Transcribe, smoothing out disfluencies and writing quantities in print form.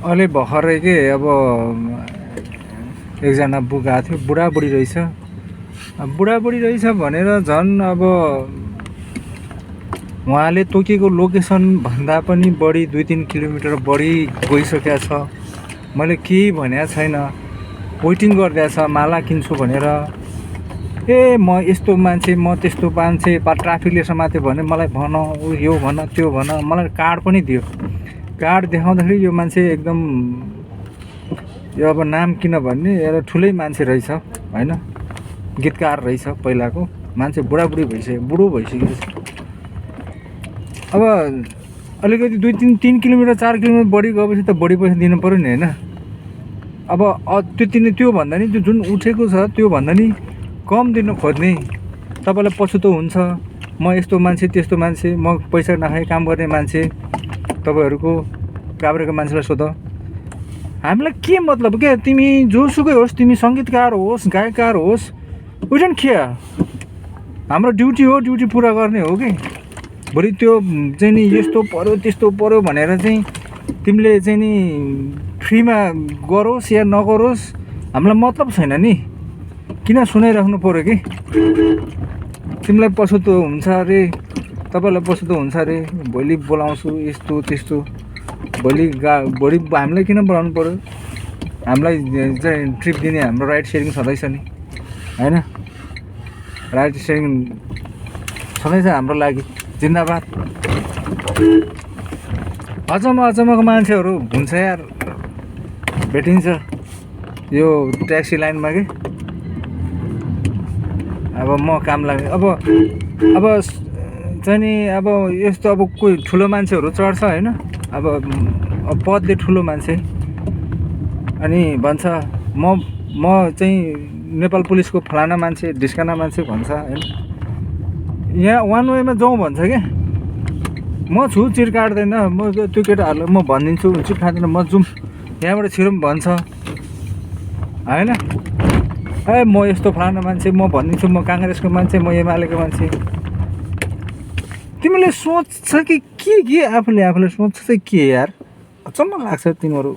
अलि भर्खरै के अब एकजना बुढा थियो, बुढाबुढी रहेछ। बुढाबुढी रहेछ भनेर झन् अब उहाँले तोकेको लोकेसन भन्दा पनि बढी 2-3 किलोमिटर बढी गइसकेको छ। मैले केही भनेको छैन, वेटिङ गरिदिएको छ माला किन्छु भनेर। ए म यस्तो मान्छे, म त्यस्तो मान्छे, ट्राफिकले समात्यो भने मलाई भन, यो भन, त्यो भन। मलाई कार्ड पनि दियो। कार्ड देखाउँदाखेरि यो मान्छे एकदम, यो अब नाम किन भन्ने, एउटा ठुलै मान्छे रहेछ होइन, गीतकार रहेछ पहिलाको मान्छे। बुढाबुढी भइसक्यो, बुढो भइसक्यो। अब अलिकति 2-3 किलोमिटर 4 किलोमिटर बढी गएपछि त बढी पैसा दिनु पऱ्यो नि होइन। अब त्यो भन्दा नि, त्यो जुन उठेको छ त्यो भन्दा नि कम दिनु खोज्ने तपाईँलाई पछुतो हुन्छ। म यस्तो मान्छे, त्यस्तो मान्छे, म पैसा नखाई काम गर्ने मान्छे। तपाईँहरूको काभ्रेको मान्छेलाई सोध, हामीलाई के मतलब क्या? तिमी जोसुकै होस्, तिमी सङ्गीतकार होस्, गायककार होस्, वी डोन्ट केयर। हाम्रो ड्युटी हो, ड्युटी पुरा गर्ने हो कि। भोलि त्यो चाहिँ नि यस्तो पऱ्यो त्यस्तो पऱ्यो भनेर चाहिँ तिमीले चाहिँ नि फ्रीमा गरोस् या नगरोस् हामीलाई मतलब छैन नि। किन सुनाइराख्नु पऱ्यो कि? तिमीलाई पछुतो हुन्छ अरे, तपाईँलाई पछुतो हुन्छ अरे, भोलि बोलाउँछु यस्तो त्यस्तो। भोलि हामीलाई किन बोलाउनु पऱ्यो? हामीलाई चाहिँ ट्रिप दिने हाम्रो राइड सेयरिङ छँदैछ नि होइन। राइड सेयरिङ छँदैछ हाम्रो लागि, जिन्दाबाद। अचम्मको मान्छेहरू हुन्छ यार, भेटिन्छ यो ट्याक्सी लाइनमा कि। अब म काम लाग्ने अब चाहिँ नि अब यस्तो अब कोही ठुलो मान्छेहरू चढ्छ होइन। अब पदले ठुलो मान्छे अनि भन्छ म चाहिँ नेपाल पुलिसको फलाना मान्छे, ढिस्काना मान्छे भन्छ होइन। यहाँ वान वेमा जाउँ भन्छ क्या। म छु, चिर काट्दैन। म त्यो केटाहरूलाई म भनिदिन्छु, चिर खाँदैन, म जाउँ यहाँबाट छिरौँ भन्छ होइन। ए म यस्तो फलाना मान्छे, म भनिदिन्छु, म काङ्ग्रेसको मान्छे, म एमालेको मान्छे। तिमीले सोच्छ कि के आफूले सोच्छ चाहिँ के यार? अचम्म लाग्छ तिमीहरू।